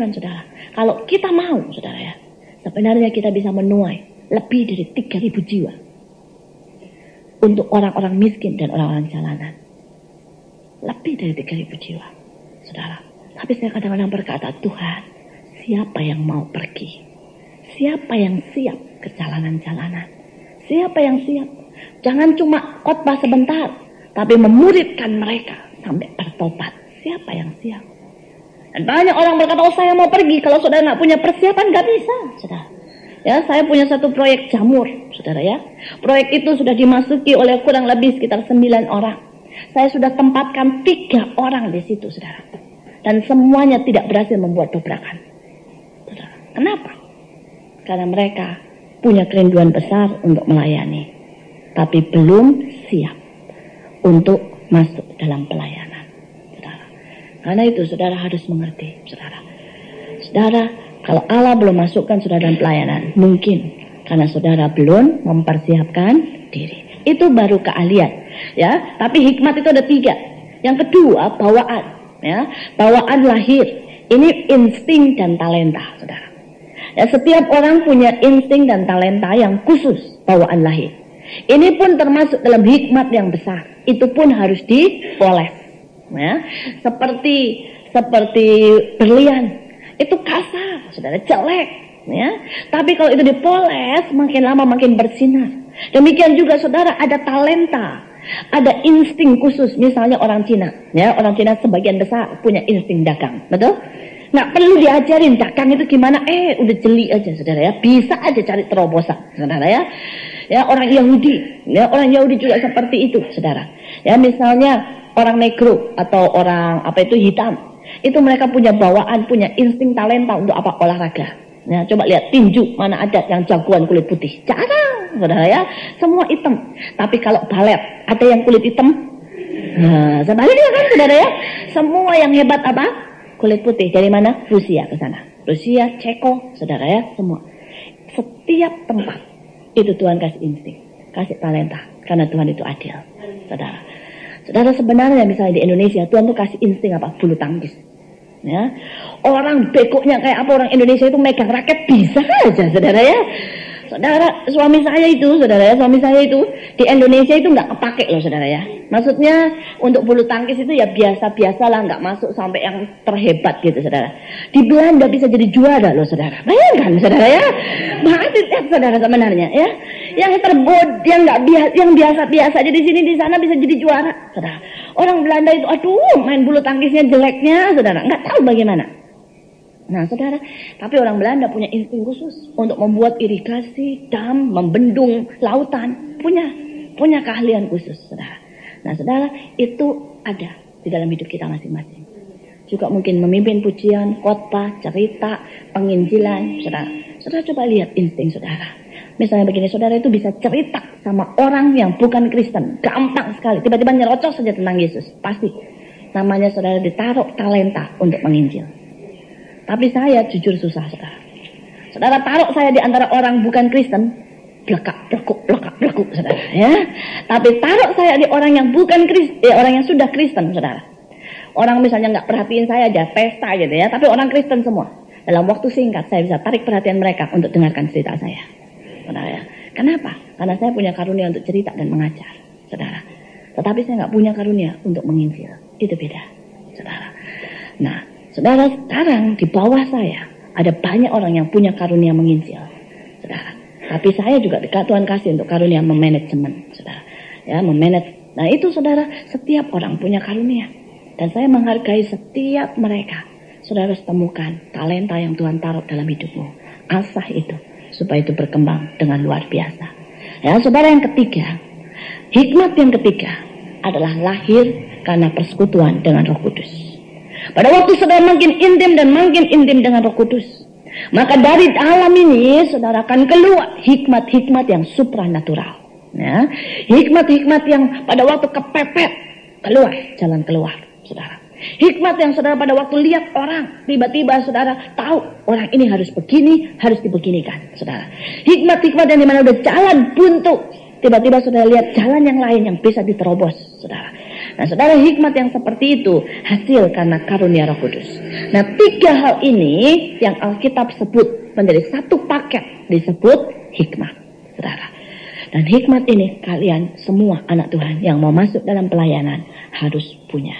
Saudara, kalau kita mau, saudara ya, sebenarnya kita bisa menuai lebih dari 3.000 jiwa untuk orang-orang miskin dan orang-orang jalanan. Lebih dari 3.000 jiwa, saudara. Tapi saya kadang-kadang berkata, Tuhan, siapa yang mau pergi? Siapa yang siap ke jalanan-jalanan? Siapa yang siap? Jangan cuma khotbah sebentar, tapi memuridkan mereka sampai bertobat. Siapa yang siap? Dan banyak orang berkata, oh saya mau pergi. Kalau saudara nggak punya persiapan, nggak bisa, saudara. Ya, saya punya satu proyek jamur, saudara ya. Proyek itu sudah dimasuki oleh kurang lebih sekitar 9 orang. Saya sudah tempatkan 3 orang di situ, saudara. Dan semuanya tidak berhasil membuat dobrakan. Saudara. Kenapa? Karena mereka punya kerinduan besar untuk melayani, tapi belum siap untuk masuk dalam pelayanan. Karena itu saudara harus mengerti, saudara. Saudara, kalau Allah belum masukkan saudara dalam pelayanan, mungkin karena saudara belum mempersiapkan diri. Itu baru keahlian, ya. Tapi hikmat itu ada 3. Yang kedua, bawaan, ya. Bawaan lahir. Ini insting dan talenta, saudara. Ya, setiap orang punya insting dan talenta yang khusus, bawaan lahir. Ini pun termasuk dalam hikmat yang besar. Itu pun harus dipoles. Ya, seperti berlian itu kasar, saudara, jelek, ya. Tapi kalau itu dipoles, makin lama makin bersinar. Demikian juga saudara, ada talenta, ada insting khusus. Misalnya orang Cina, ya, orang Cina sebagian besar punya insting dagang, betul? Nggak perlu diajarin dagang itu gimana, udah jeli aja, saudara ya, bisa aja cari terobosan, saudara ya. Ya, orang Yahudi juga seperti itu, saudara. Ya, misalnya orang negro atau orang hitam, itu mereka punya bawaan, punya insting talenta untuk olahraga. Nah, coba lihat tinju, mana ada yang jagoan kulit putih? Jarang, saudara ya. Semua hitam. Tapi kalau balet, ada yang kulit hitam? Nah, sebaliknya kan, saudara ya. Semua yang hebat kulit putih. Dari mana? Rusia ke sana. Rusia, Ceko, saudara ya, semua. Setiap tempat itu Tuhan kasih insting, kasih talenta, karena Tuhan itu adil, saudara. Saudara, sebenarnya misalnya di Indonesia, Tuhan tuh kasih insting bulu tangkis. Ya. Orang bekoknya kayak apa orang Indonesia itu megang raket bisa aja, saudara ya. Saudara, suami saya itu di Indonesia itu nggak kepake loh, saudara ya. Maksudnya untuk bulu tangkis itu ya biasa-biasa lah, nggak masuk sampai yang terhebat gitu, saudara. Di Belanda bisa jadi juara loh, saudara. Bayangkan, saudara ya. Berarti saudara sebenarnya ya, yang yang biasa-biasa aja di sini di sana bisa jadi juara, saudara. Orang Belanda itu, main bulu tangkisnya jeleknya, saudara. Nggak tahu bagaimana. Nah, saudara, tapi orang Belanda punya insting khusus untuk membuat irigasi, dam, membendung lautan, punya keahlian khusus, saudara. Nah, saudara, itu ada di dalam hidup kita masing-masing. Juga mungkin memimpin pujian, khotbah, cerita, penginjilan, saudara. Saudara coba lihat insting saudara. Misalnya begini, saudara itu bisa cerita sama orang yang bukan Kristen, gampang sekali. Tiba-tiba nyerocos saja tentang Yesus, pasti. Namanya saudara ditaruh talenta untuk menginjil. Tapi saya jujur susah, saudara. Saudara taruh saya di antara orang bukan Kristen, blekuk, saudara. Ya. Tapi taruh saya di orang yang bukan Kristen, orang yang sudah Kristen, saudara. Orang misalnya nggak perhatiin saya aja, pesta gitu ya. Tapi orang Kristen semua. Dalam waktu singkat saya bisa tarik perhatian mereka untuk dengarkan cerita saya, saudara ya. Kenapa? Karena saya punya karunia untuk cerita dan mengajar, saudara. Tetapi saya nggak punya karunia untuk menginjil. Itu beda, saudara. Nah, saudara, sekarang di bawah saya ada banyak orang yang punya karunia menginjil, saudara. Tapi saya juga Tuhan kasih untuk karunia memanajemen, saudara. Ya, memanage. Nah, itu saudara, setiap orang punya karunia. Dan saya menghargai setiap mereka. Saudara harus temukan talenta yang Tuhan taruh dalam hidupmu. Asah itu, supaya itu berkembang dengan luar biasa. Ya, saudara, yang ketiga, hikmat yang ketiga adalah lahir karena persekutuan dengan Roh Kudus. Pada waktu saudara makin intim dengan Roh Kudus, maka dari alam ini saudara akan keluar hikmat-hikmat yang supranatural. Ya, hikmat-hikmat yang pada waktu kepepet keluar, jalan keluar, saudara. Hikmat yang saudara pada waktu lihat orang, tiba-tiba saudara tahu orang ini harus begini, harus dibeginikan, saudara. Hikmat-hikmat yang dimana udah jalan buntu, tiba-tiba saudara lihat jalan yang lain yang bisa diterobos, saudara. Nah saudara, hikmat yang seperti itu hasil karena karunia Roh Kudus. Nah 3 hal ini yang Alkitab sebut menjadi satu paket disebut hikmat, saudara. Dan hikmat ini kalian semua anak Tuhan yang mau masuk dalam pelayanan harus punya.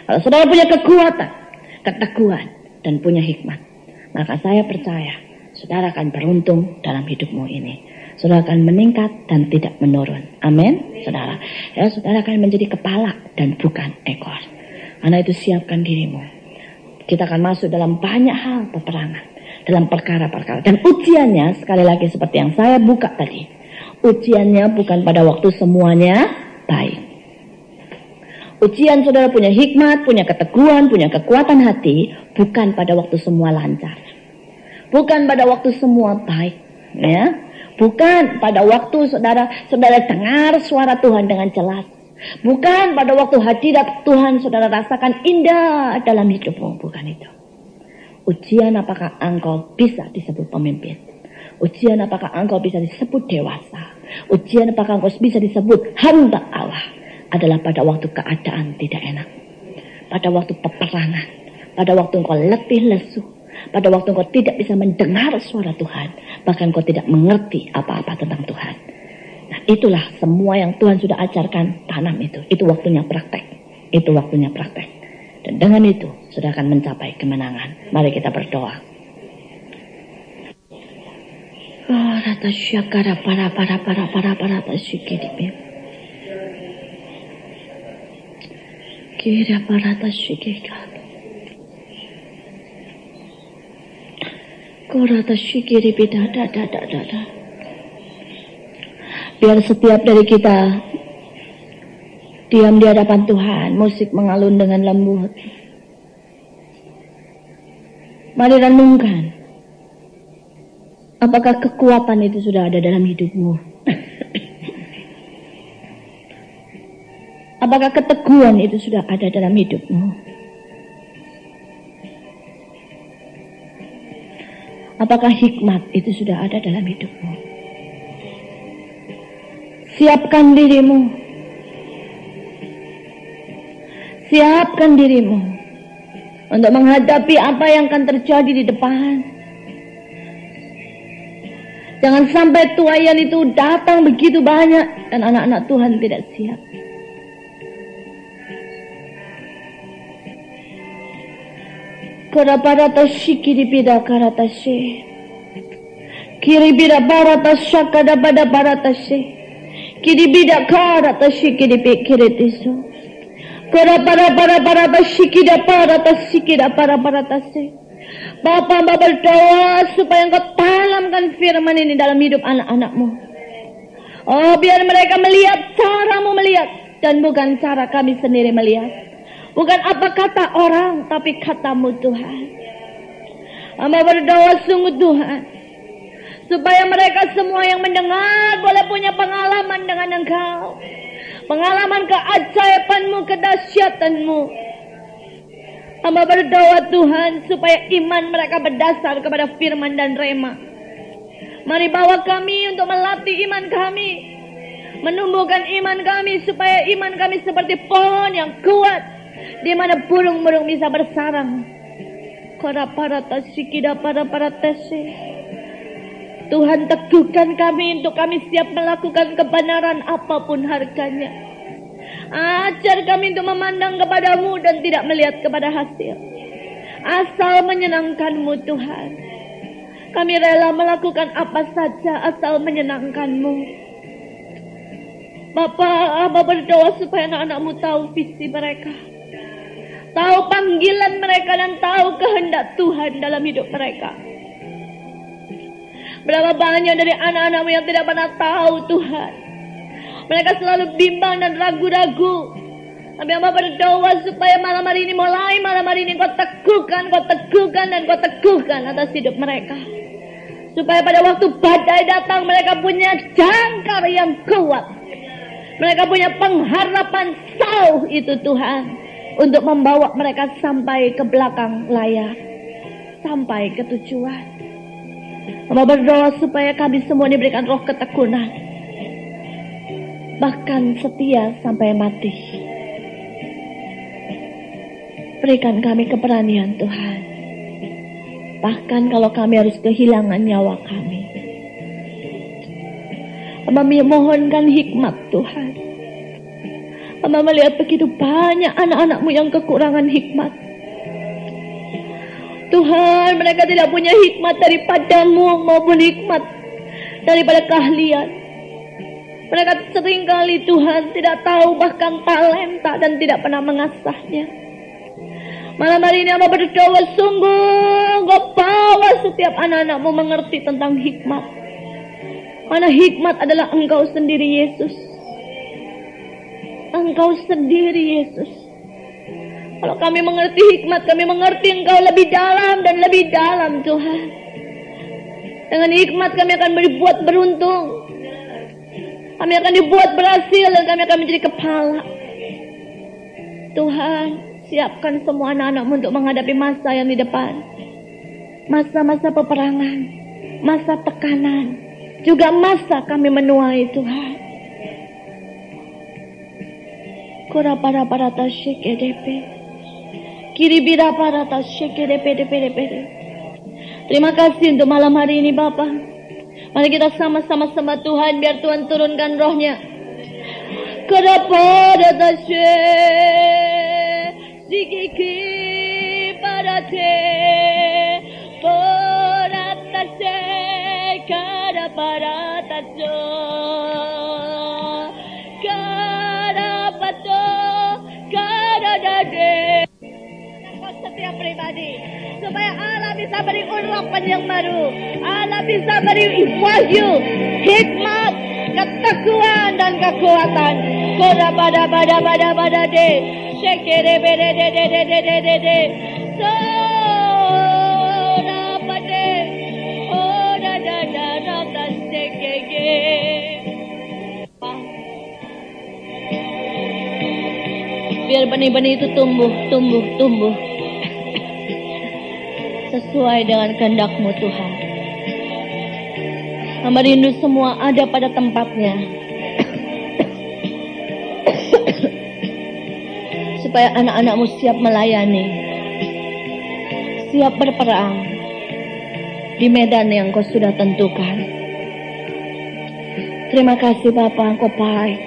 Kalau saudara punya kekuatan, keteguhan, dan punya hikmat, maka saya percaya saudara akan beruntung dalam hidupmu ini. Saudara akan meningkat dan tidak menurun. Amin, saudara. Ya, saudara akan menjadi kepala dan bukan ekor. Karena itu siapkan dirimu. Kita akan masuk dalam banyak hal peperangan, dalam perkara-perkara. Dan ujiannya sekali lagi seperti yang saya buka tadi. Ujiannya bukan pada waktu semuanya baik. Ujian saudara punya hikmat, punya keteguhan, punya kekuatan hati, bukan pada waktu semua lancar. Bukan pada waktu semua baik, ya. Bukan pada waktu saudara dengar suara Tuhan dengan jelas. Bukan pada waktu hadirat Tuhan saudara rasakan indah dalam hidupmu, bukan itu. Ujian apakah engkau bisa disebut pemimpin? Ujian apakah engkau bisa disebut dewasa? Ujian apakah engkau bisa disebut hamba Allah? Adalah pada waktu keadaan tidak enak. Pada waktu peperangan. Pada waktu engkau letih lesu. Pada waktu engkau tidak bisa mendengar suara Tuhan. Bahkan engkau tidak mengerti apa-apa tentang Tuhan. Nah itulah semua yang Tuhan sudah ajarkan, tanam itu. Itu waktunya praktek. Itu waktunya praktek. Dan dengan itu sudah akan mencapai kemenangan. Mari kita berdoa. Rata syakara para tasyikiripi. Kira para tasyikika. Korata syikiripi da. Biar setiap dari kita diam di hadapan Tuhan, musik mengalun dengan lembut. Mari renungkan. Apakah kekuatan itu sudah ada dalam hidupmu? Apakah keteguhan itu sudah ada dalam hidupmu? Apakah hikmat itu sudah ada dalam hidupmu? Siapkan dirimu. Siapkan dirimu untuk menghadapi apa yang akan terjadi di depan. Jangan sampai tuaian itu datang begitu banyak dan anak-anak Tuhan tidak siap. Karaparata shikiripida karatashe. Kiribida baratasha kadabada baratashe. Kiribida karatashi kiripi kiritiso. Karapara shikida paratasikida paratashe. Bapa berdoa supaya engkau tanamkan firman ini dalam hidup anak-anakmu. Oh, biar mereka melihat caramu melihat dan bukan cara kami sendiri melihat. Bukan apa kata orang, tapi katamu Tuhan. Hamba berdoa sungguh Tuhan, supaya mereka semua yang mendengar boleh punya pengalaman dengan Engkau. Pengalaman keajaibanmu, kedahsyatanmu. Hamba berdoa Tuhan supaya iman mereka berdasar kepada firman dan rema. Mari bawa kami untuk melatih iman kami, menumbuhkan iman kami supaya iman kami seperti pohon yang kuat, di mana burung-burung bisa bersarang. Tuhan teguhkan kami untuk kami siap melakukan kebenaran apapun harganya. Ajar kami untuk memandang kepadamu dan tidak melihat kepada hasil. Asal menyenangkan-Mu Tuhan. Kami rela melakukan apa saja asal menyenangkan-Mu. Bapa, Abah berdoa supaya anak-anak-Mu tahu visi mereka. Tahu panggilan mereka dan tahu kehendak Tuhan dalam hidup mereka. Berapa banyak dari anak-anak-Mu yang tidak pernah tahu Tuhan. Mereka selalu bimbang dan ragu-ragu. Tapi Hamba berdoa supaya malam hari ini, mulai malam hari ini kau teguhkan dan kau teguhkan atas hidup mereka. Supaya pada waktu badai datang mereka punya jangkar yang kuat. Mereka punya pengharapan sauh itu Tuhan. Untuk membawa mereka sampai ke belakang layar. Sampai ke tujuan. Hamba berdoa supaya kami semua diberikan roh ketekunan. Bahkan setia sampai mati. Berikan kami keberanian Tuhan. Bahkan kalau kami harus kehilangan nyawa kami. Hamba memohonkan hikmat Tuhan. Hamba melihat begitu banyak anak-anak-Mu yang kekurangan hikmat. Tuhan, mereka tidak punya hikmat daripada-Mu maupun hikmat daripada keahlian. Mereka seringkali Tuhan tidak tahu bahkan talenta dan tidak pernah mengasahnya. Malam hari ini hamba berdoa, sungguh Engkau bawa setiap anak-anak-Mu mengerti tentang hikmat. Mana hikmat adalah Engkau sendiri Yesus. Engkau sendiri Yesus. Kalau kami mengerti hikmat, kami mengerti Engkau lebih dalam dan lebih dalam Tuhan. Dengan hikmat kami akan dibuat beruntung. Kami akan dibuat berhasil dan kami akan menjadi kepala. Tuhan, siapkan semua anak-anak-Mu untuk menghadapi masa yang di depan. Masa-masa peperangan, masa tekanan, juga masa kami menuai Tuhan. Kora-para-para tasyekedepe. Kiri-bira-para tasyekedepe-depe-depe. Terima kasih untuk malam hari ini Bapa. Mari kita sama-sama sembah Tuhan, biar Tuhan turunkan rohnya. Kora-para tasye. Sikiki parate. Poratase. Kara-para tasyo. Kara-pato. Kara-dade. Setiap pribadi, supaya Allah bisa beri urapan yang baru, Allah bisa beri wahyu, hikmat, ketakwaan dan kekuatan. Kora pada de, shekere bere de, sora pade, ora da rata sekege. Biar benih-benih itu tumbuh sesuai dengan kehendak-Mu Tuhan. Hamba rindu semua ada pada tempatnya. Supaya anak-anak-Mu siap melayani, siap berperang di medan yang Kau sudah tentukan. Terima kasih Bapa, Engkau baik.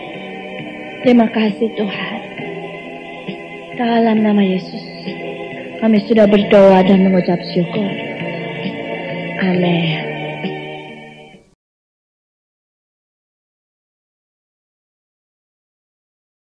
Terima kasih Tuhan. Dalam nama Yesus kami sudah berdoa dan mengucap syukur. Amin.